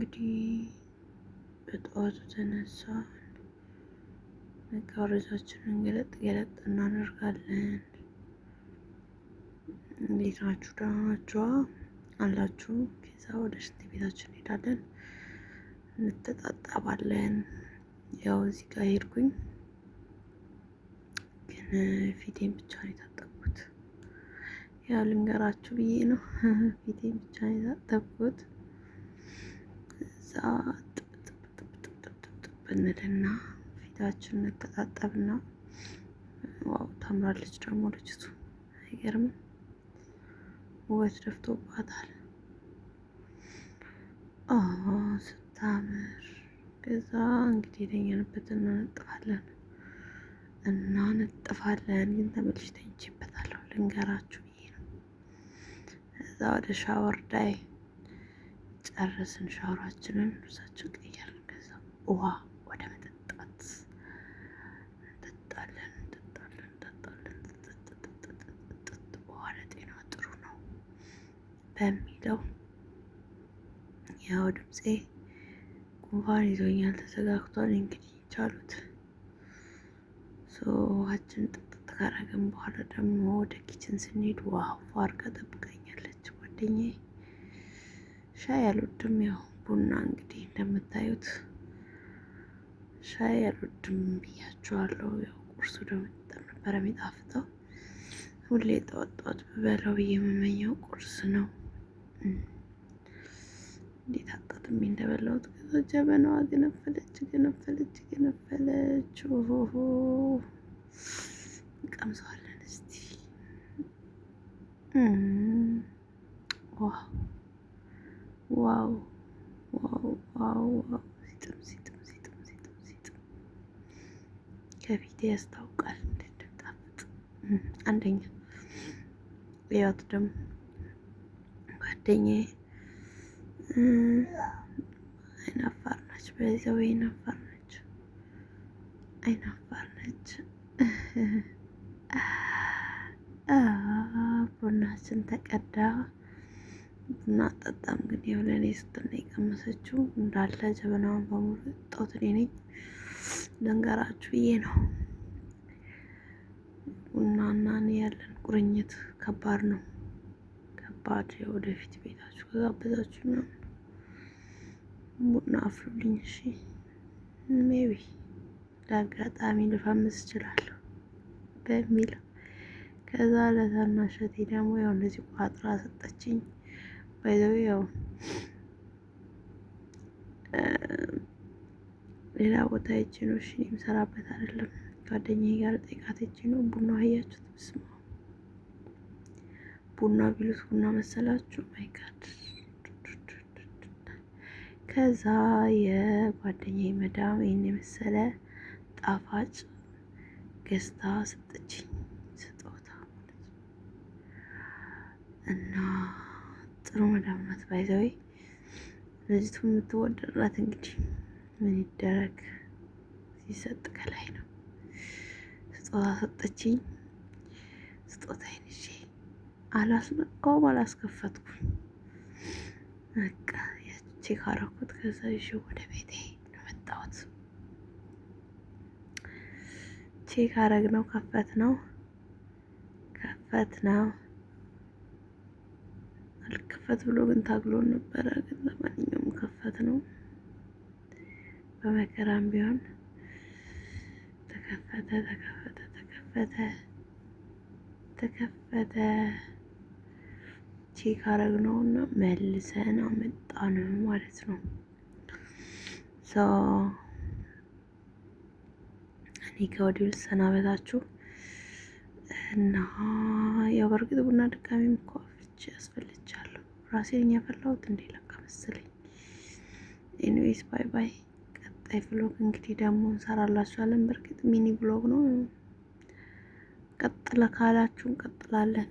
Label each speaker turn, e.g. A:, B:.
A: እንግዲህ በጠዋቱ ተነሳን። መጋረጃችንን ገለጥ ገለጥ እናደርጋለን። እንዴት ናችሁ? ደህና ናችሁ አላችሁ? ከዛ ወደ ሽንት ቤታችን እንሄዳለን፣ እንተጣጣባለን። ያው እዚህ ጋር ሄድኩኝ፣ ግን ፊቴን ብቻ ነው የታጠብኩት። ያው ልንገራችሁ ብዬ ነው። ፊቴን ብቻ ነው የታጠብኩት። እዛ እንልና ፊታችንን እንተጣጠብና፣ ዋው ታምራለች ደግሞ ልጅቱ። አይገርምም? ውበት ደፍቶባታል። ስታምር። ከዛ እንግዲህ የተኛንበትን እናነጥፋለን። ግን ተመልሼ ተኝቼበታለሁ፣ ልንገራችሁ ብዬ ነው። ከዛ ወደ ሻወር ዳይ ጨረስን። ሻወራችንን ልብሳችን ቀየርን። ከዛ ውሃ ወደ መጠጣት እንጠጣለን። ውሃ ለጤና ጥሩ ነው በሚለው ያው ድምፄ ጉንፋን ይዞኛል፣ ተዘጋግቷል። እንግዲህ ቻሉት። ውሃችን ጥጥት ካረግን በኋላ ደግሞ ወደ ኪችን ስንሄድ ዋው አድርጋ ጠብቀኛለች ጓደኛዬ። ሻይ አልወድም፣ ያው ቡና እንግዲህ እንደምታዩት ሻይ አልወድም ብያቸዋለሁ። ያው ቁርሱ ደግሞ በጣም ነበረ የሚጣፍጠው። ሁሌ ጠዋት ጠዋት ብበላው ብዬ የምመኘው ቁርስ ነው። እንዴት አጣጥሜ እንደበላሁት። ከዛ ጀበናዋ ገነፈለች። ኦሆሆ እንቀምሰዋለን እስቲ። ዋው ሲጥም ከፊቴ ያስታውቃል እንደምጣፍጥ። አንደኛ ያት ደግሞ ጓደኛዬ አይናፋር ነች። በዚያው አይናፋር ነች። ቡናችን ተቀዳ። ቡና አጠጣም፣ ግን ያው ለእኔ ስትል ነው የቀመሰችው። እንዳለ ጀበናውን በሙሉ ጠጣሁት እኔ ነኝ። ልንገራችሁ ብዬ ነው። ቡናና እኔ ያለን ቁርኝት ከባድ ነው። ወደፊት ቤታችሁ ከጋበዛችሁ ምናምን ቡና አፍሉልኝ እሺ። ሜቢ ለአጋጣሚ ልፈምስ እችላለሁ በሚለው። ከዛ ለታናሽ እህቴ ደግሞ ያው እንደዚህ ቋጥራ ሰጠችኝ። ባይዘው ያው ሌላ ቦታ ሄጄ ነው እሺ፣ የምሰራበት አይደለም። ጓደኛዬ ጋር ጠይቃት ሄጄ ነው። ቡና አያችሁት? ብስማ ቡና ቢሉት ቡና መሰላችሁ? ማይ ጋድ። ከዛ የጓደኛዬ መዳም ይሄን የመሰለ ጣፋጭ ገዝታ ሰጠችኝ፣ ስጦታ ማለት ነው። እና ጥሩ መዳም ናት። ባይዘዌ ልጅቱ የምትወደድላት እንግዲህ ምን ይደረግ፣ ሲሰጥ ከላይ ነው። ስጦታ ሰጠችኝ። ስጦታዬን ይዤ አላስነካውም፣ አላስከፈትኩም። በቃ ቼክ አደረኩት። ከዛ ይዤ ወደ ቤቴ መጣሁት። ቼክ አደረግነው፣ ከፈት ነው አልከፈት ብሎ ግን ታግሎን ነበረ። ግን ለማንኛውም ከፈት ነው። በመከራም ቢሆን ተከፈተ። ቼክ አደረግነውና መልሰን አመጣነው ማለት ነው። እኔ ከወዲሁ ልሰናበታችሁ እና ያው በእርግጥ ቡና ድጋሚም እኮ አስፈልቻለሁ። ራሴን ያፈላሁት እንዴ ለካ መሰለኝ። ኤኒዌይስ ባይ ባይ። ቀጣይ ብሎግ እንግዲህ ደግሞ እንሰራላችኋለን። በእርግጥ ሚኒ ብሎግ ነው። ቀጥለ ካላችሁ እንቀጥላለን።